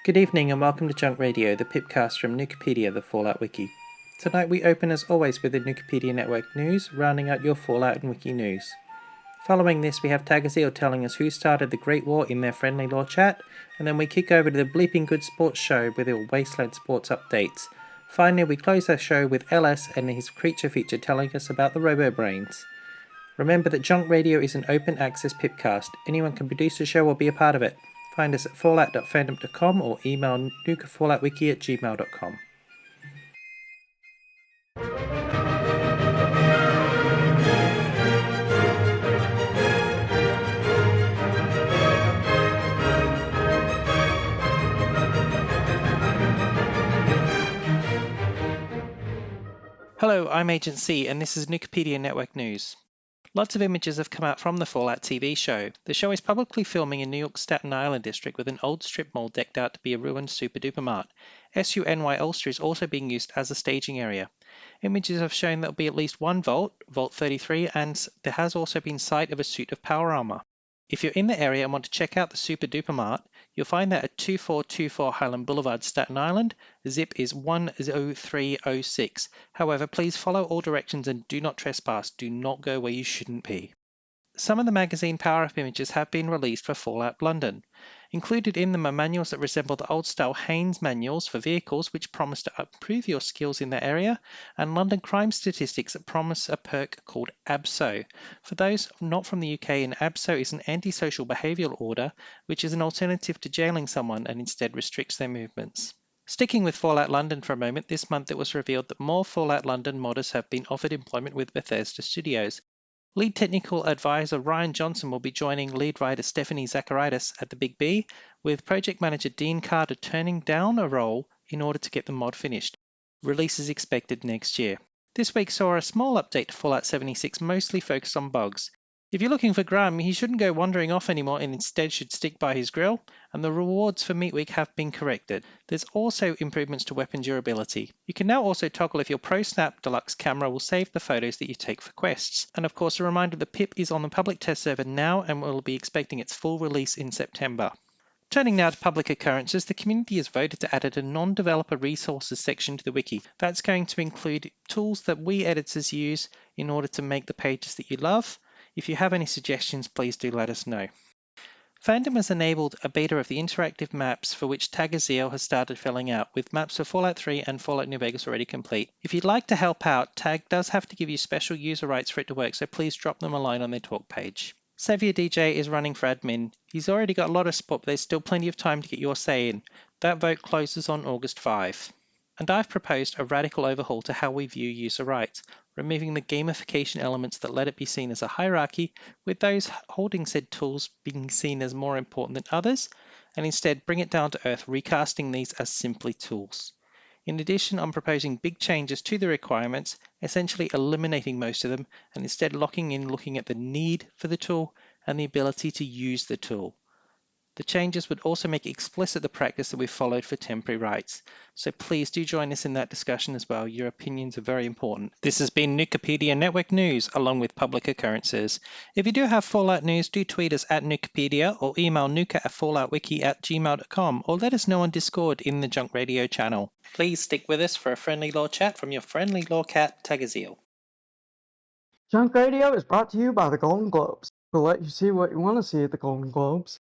Good evening and welcome to Junk Radio, the pipcast from Nukapedia, the Fallout Wiki. Tonight we open as always with the Nukapedia Network news, rounding out your Fallout and Wiki news. Following this we have Tagaziel telling us who started the Great War in their friendly law chat, and then we kick over to the Bleeping Good Sports show with your Wasteland Sports updates. Finally we close our show with LS and his creature feature telling us about the Robobrains. Remember that Junk Radio is an open access pipcast. Anyone can produce a show or be a part of it. Find us at fallout.fandom.com or email nukafalloutwiki@gmail.com. Hello, I'm Agent C, and this is Nukapedia Network News. Lots of images have come out from the Fallout TV show. The show is publicly filming in New York's Staten Island district with an old strip mall decked out to be a ruined super-duper mart. SUNY Ulster is also being used as a staging area. Images have shown there will be at least one vault, Vault 33, and there has also been sight of a suit of power armor. If you're in the area and want to check out the super-duper mart, you'll find that at 2424 Highland Boulevard, Staten Island. Zip is 10306. However, please follow all directions and do not trespass. Do not go where you shouldn't be. Some of the magazine power-up images have been released for Fallout London. Included in them are manuals that resemble the old-style Haynes manuals for vehicles which promise to improve your skills in that area, and London crime statistics that promise a perk called ABSO. For those not from the UK, an ABSO is an antisocial behavioural order, which is an alternative to jailing someone and instead restricts their movements. Sticking with Fallout London for a moment, this month it was revealed that more Fallout London modders have been offered employment with Bethesda Studios. Lead Technical Advisor Ryan Johnson will be joining lead writer Stephanie Zacharidis at the Big B, with Project Manager Dean Carter turning down a role in order to get the mod finished. Release is expected next year. This week saw a small update to Fallout 76, mostly focused on bugs. If you're looking for Graham, he shouldn't go wandering off anymore and instead should stick by his grill, and the rewards for Meat Week have been corrected. There's also improvements to weapon durability. You can now also toggle if your Pro Snap Deluxe camera will save the photos that you take for quests. And of course, a reminder that PIP is on the public test server now and we'll be expecting its full release in September. Turning now to public occurrences, the community has voted to add a non-developer resources section to the wiki. That's going to include tools that we editors use in order to make the pages that you love. If you have any suggestions, please do let us know. Fandom has enabled a beta of the interactive maps for which Tagaziel has started filling out, with maps for Fallout 3 and Fallout New Vegas already complete. If you'd like to help out, Tag does have to give you special user rights for it to work, so please drop them a line on their talk page. Xavier DJ is running for admin. He's already got a lot of support, but there's still plenty of time to get your say in. That vote closes on August 5. And I've proposed a radical overhaul to how we view user rights, removing the gamification elements that let it be seen as a hierarchy, with those holding said tools being seen as more important than others, and instead bring it down to earth, recasting these as simply tools. In addition, I'm proposing big changes to the requirements, essentially eliminating most of them, and instead looking at the need for the tool and the ability to use the tool. The changes would also make explicit the practice that we've followed for temporary rights. So please do join us in that discussion as well. Your opinions are very important. This has been Nukapedia Network News, along with public occurrences. If you do have Fallout news, do tweet us at Nukapedia or email nuka@falloutwiki@gmail.com or let us know on Discord in the Junk Radio channel. Please stick with us for a friendly law chat from your friendly law cat, Tagaziel. Junk Radio is brought to you by the Golden Globes. We'll let you see what you want to see at the Golden Globes.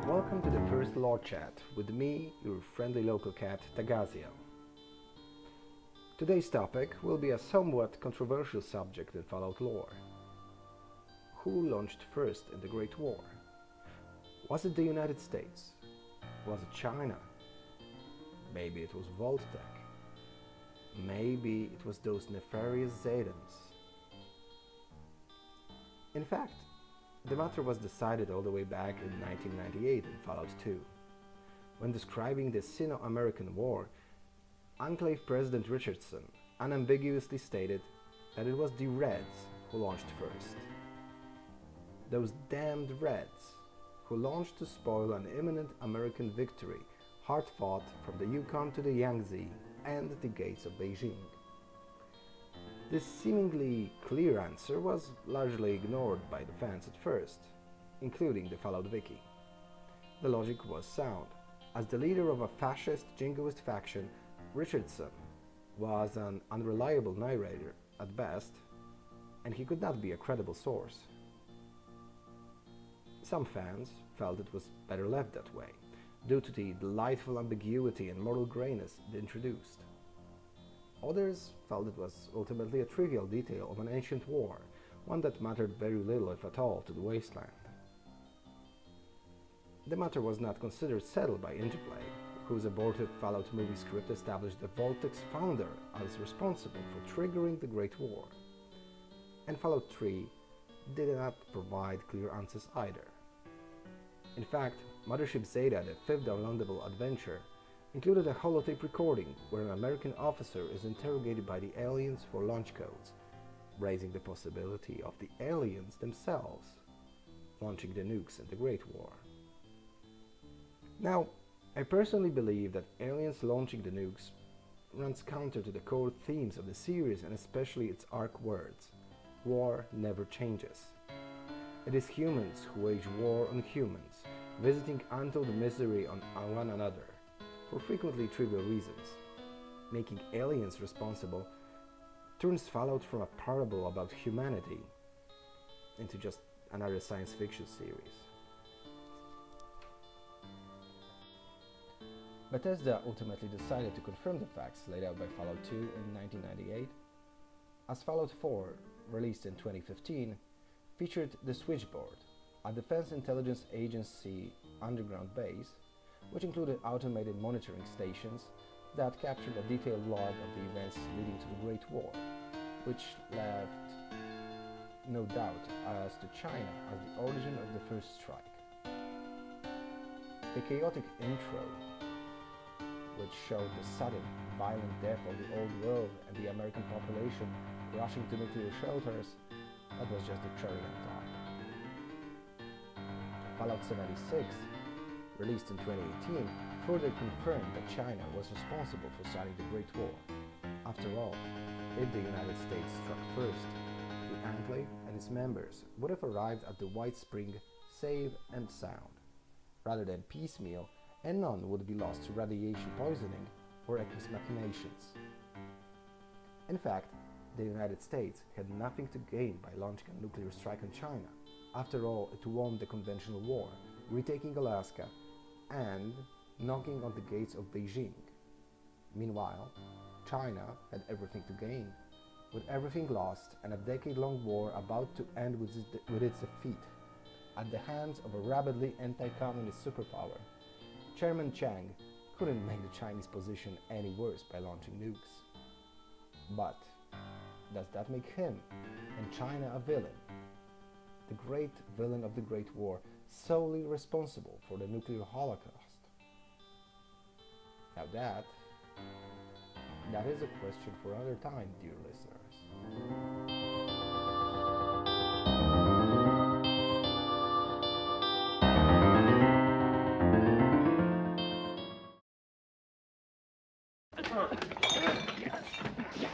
Welcome to the first Law Chat with me, your friendly local cat, Tagaziel. Today's topic will be a somewhat controversial subject in Fallout lore. Who launched first in the Great War? Was it the United States? Was it China? Maybe it was Vault-Tec. Maybe it was those nefarious Zedans. In fact, the matter was decided all the way back in 1998 in Fallout 2. When describing the Sino-American War, Enclave President Richardson unambiguously stated that it was the Reds who launched first. Those damned Reds, who launched to spoil an imminent American victory, hard-fought from the Yukon to the Yangtze and the gates of Beijing. This seemingly clear answer was largely ignored by the fans at first, including the Fallout Wiki. The logic was sound. As the leader of a fascist jingoist faction, Richardson was an unreliable narrator at best, and he could not be a credible source. Some fans felt it was better left that way, due to the delightful ambiguity and moral grayness it introduced. Others felt it was ultimately a trivial detail of an ancient war, one that mattered very little if at all to the wasteland. The matter was not considered settled by Interplay, whose abortive Fallout movie script established the Voltec's founder as responsible for triggering the Great War. And Fallout 3 did not provide clear answers either. In fact, Mothership Zeta, the fifth downloadable adventure, included a holotape recording where an American officer is interrogated by the aliens for launch codes, raising the possibility of the aliens themselves launching the nukes in the Great War. Now, I personally believe that aliens launching the nukes runs counter to the core themes of the series and especially its arc words. War never changes. It is humans who wage war on humans, visiting untold misery on one another, for frequently trivial reasons. Making aliens responsible turns Fallout from a parable about humanity into just another science fiction series. Bethesda ultimately decided to confirm the facts laid out by Fallout 2 in 1998, as Fallout 4, released in 2015, featured the Switchboard, a Defense Intelligence Agency underground base, which included automated monitoring stations that captured a detailed log of the events leading to the Great War, which left no doubt as to China as the origin of the first strike. The chaotic intro, which showed the sudden, violent death of the old world and the American population rushing to nuclear shelters, that was just the cherry on top. Fallout 76, released in 2018, further confirmed that China was responsible for starting the Great War. After all, if the United States struck first, the Enclave and its members would have arrived at the White Spring safe and sound, rather than piecemeal, and none would be lost to radiation poisoning or reckless machinations. In fact, the United States had nothing to gain by launching a nuclear strike on China. After all, it won the conventional war, retaking Alaska and knocking on the gates of Beijing. Meanwhile, China had everything to gain, with everything lost and a decade-long war about to end with its defeat at the hands of a rabidly anti-communist superpower. Chairman Chiang couldn't make the Chinese position any worse by launching nukes. But does that make him and China a villain? The great villain of the Great War, solely responsible for the nuclear holocaust? Now that is a question for another time, dear listeners.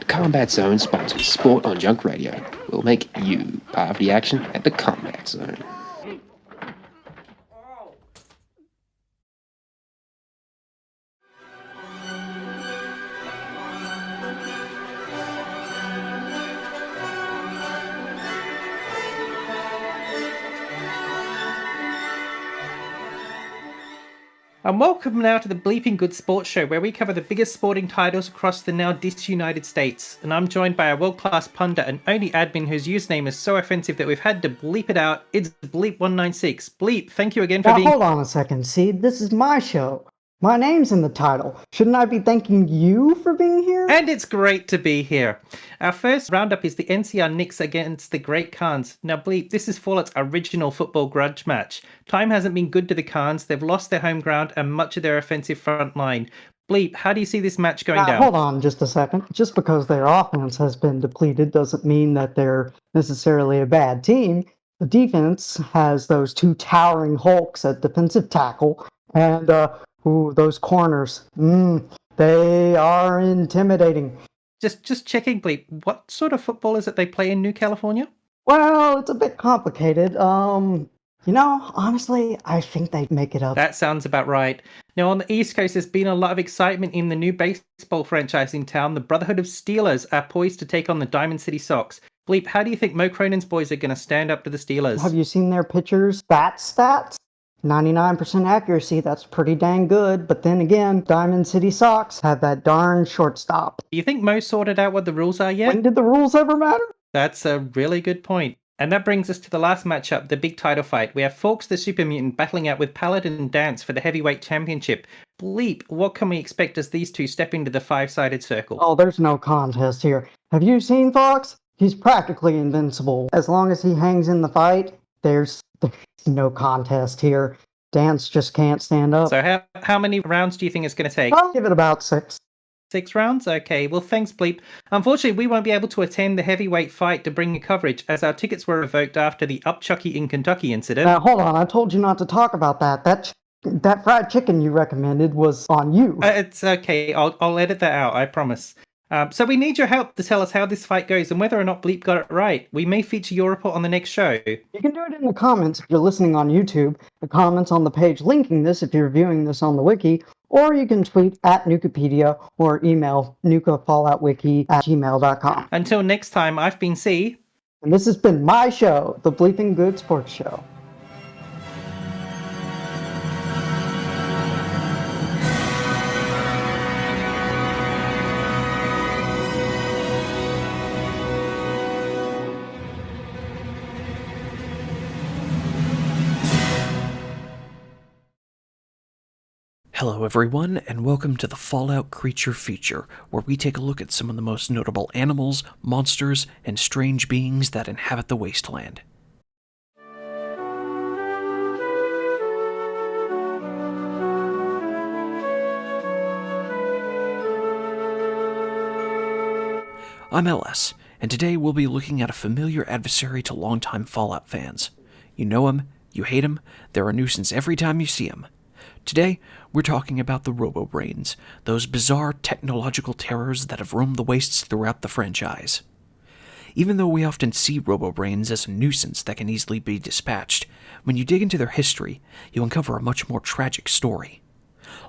Combat Zone sponsors Sport on Junk Radio. We'll make you part of the action at the Combat Zone. And welcome now to the Bleeping Good Sports Show, where we cover the biggest sporting titles across the now disunited states. And I'm joined by a world-class pundit and only admin whose username is so offensive that we've had to bleep it out. It's Bleep196. Bleep, thank you again for being... Hold on a second, Seed. This is my show. My name's in the title. Shouldn't I be thanking you for being here? And it's great to be here. Our first roundup is the NCR Knicks against the Great Khans. Now, Bleep, this is Fallout's original football grudge match. Time hasn't been good to the Khans. They've lost their home ground and much of their offensive front line. Bleep, how do you see this match going down? Hold on just a second. Just because their offense has been depleted doesn't mean that they're necessarily a bad team. The defense has those two towering hulks at defensive tackle, and those corners. They are intimidating. Just checking, Bleep, what sort of football is it they play in New California? Well, it's a bit complicated. Honestly, I think they make it up. That sounds about right. Now, on the East Coast, there's been a lot of excitement in the new baseball franchise in town. The Brotherhood of Steelers are poised to take on the Diamond City Sox. Bleep, how do you think Mo Cronin's boys are going to stand up to the Steelers? Have you seen their pitchers' bat stats? 99% accuracy, that's pretty dang good. But then again, Diamond City Sox have that darn shortstop. Do you think Mo sorted out what the rules are yet? When did the rules ever matter? That's a really good point. And that brings us to the last matchup, the big title fight. We have Forks the Super Mutant battling out with Paladin and Dance for the heavyweight championship. Bleep, what can we expect as these two step into the five-sided circle? Oh, there's no contest here. Have you seen Fox? He's practically invincible. As long as he hangs in the fight, there's no contest here. Dance just can't stand up. So how many rounds do you think it's going to take? I'll give it about 6. 6 rounds? Okay, well thanks, Bleep. Unfortunately, we won't be able to attend the heavyweight fight to bring you coverage, as our tickets were revoked after the Upchucky in Kentucky incident. Now, hold on, I told you not to talk about that. That fried chicken you recommended was on you. It's okay, I'll edit that out, I promise. So we need your help to tell us how this fight goes and whether or not Bleep got it right. We may feature your report on the next show. You can do it in the comments if you're listening on YouTube, the comments on the page linking this if you're viewing this on the wiki, or you can tweet at Nukapedia or email nukafalloutwiki@gmail.com. Until next time, I've been C. And this has been my show, the Bleeping Good Sports Show. Hello everyone, and welcome to the Fallout Creature Feature, where we take a look at some of the most notable animals, monsters, and strange beings that inhabit the wasteland. I'm LS, and today we'll be looking at a familiar adversary to longtime Fallout fans. You know him, you hate him, they're a nuisance every time you see him. Today, we're talking about the Robobrains, those bizarre technological terrors that have roamed the wastes throughout the franchise. Even though we often see Robobrains as a nuisance that can easily be dispatched, when you dig into their history, you uncover a much more tragic story.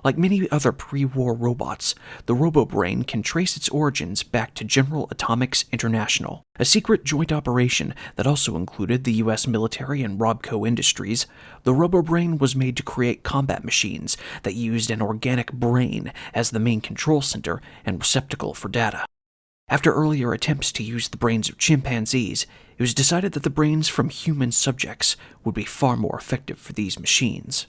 Like many other pre-war robots, the Robobrain can trace its origins back to General Atomics International, a secret joint operation that also included the US military and Robco Industries. The Robobrain was made to create combat machines that used an organic brain as the main control center and receptacle for data. After earlier attempts to use the brains of chimpanzees, it was decided that the brains from human subjects would be far more effective for these machines.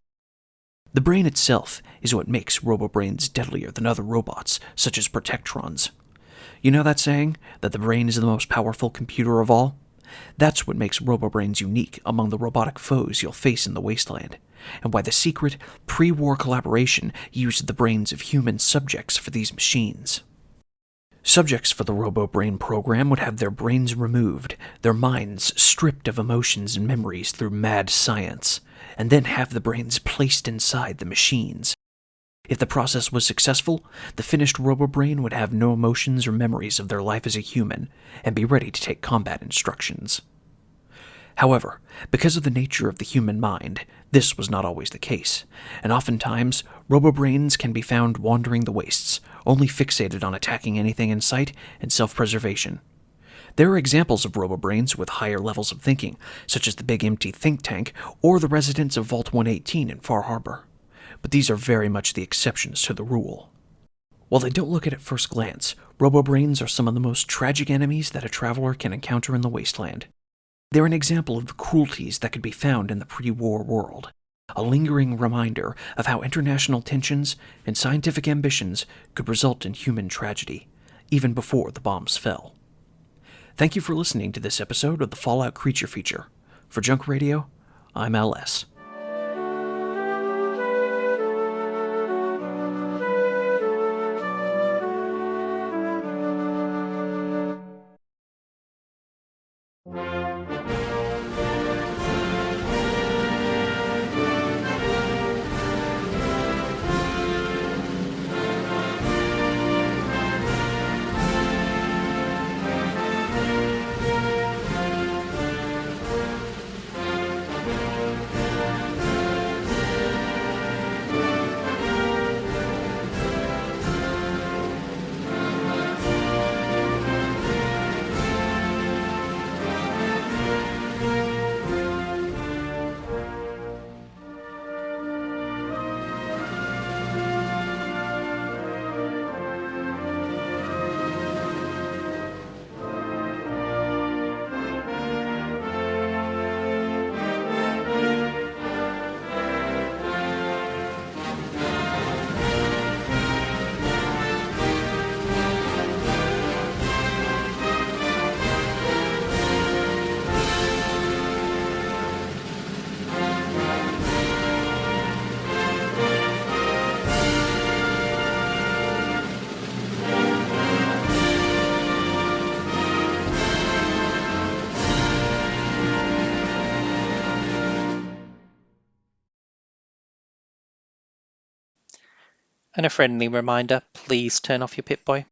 The brain itself is what makes Robobrains deadlier than other robots, such as Protectrons. You know that saying, that the brain is the most powerful computer of all? That's what makes Robobrains unique among the robotic foes you'll face in the wasteland, and why the secret, pre-war collaboration used the brains of human subjects for these machines. Subjects for the Robobrain program would have their brains removed, their minds stripped of emotions and memories through mad science, and then have the brains placed inside the machines. If the process was successful, the finished Robobrain would have no emotions or memories of their life as a human, and be ready to take combat instructions. However, because of the nature of the human mind, this was not always the case, and oftentimes, Robobrains can be found wandering the wastes, only fixated on attacking anything in sight and self-preservation. There are examples of Robobrains with higher levels of thinking, such as the Big Empty think tank or the residents of Vault 118 in Far Harbor. But these are very much the exceptions to the rule. While they don't look at first glance, Robobrains are some of the most tragic enemies that a traveler can encounter in the wasteland. They're an example of the cruelties that could be found in the pre-war world, a lingering reminder of how international tensions and scientific ambitions could result in human tragedy, even before the bombs fell. Thank you for listening to this episode of the Fallout Creature Feature. For Junk Radio, I'm LS. And a friendly reminder, please turn off your Pip-Boy.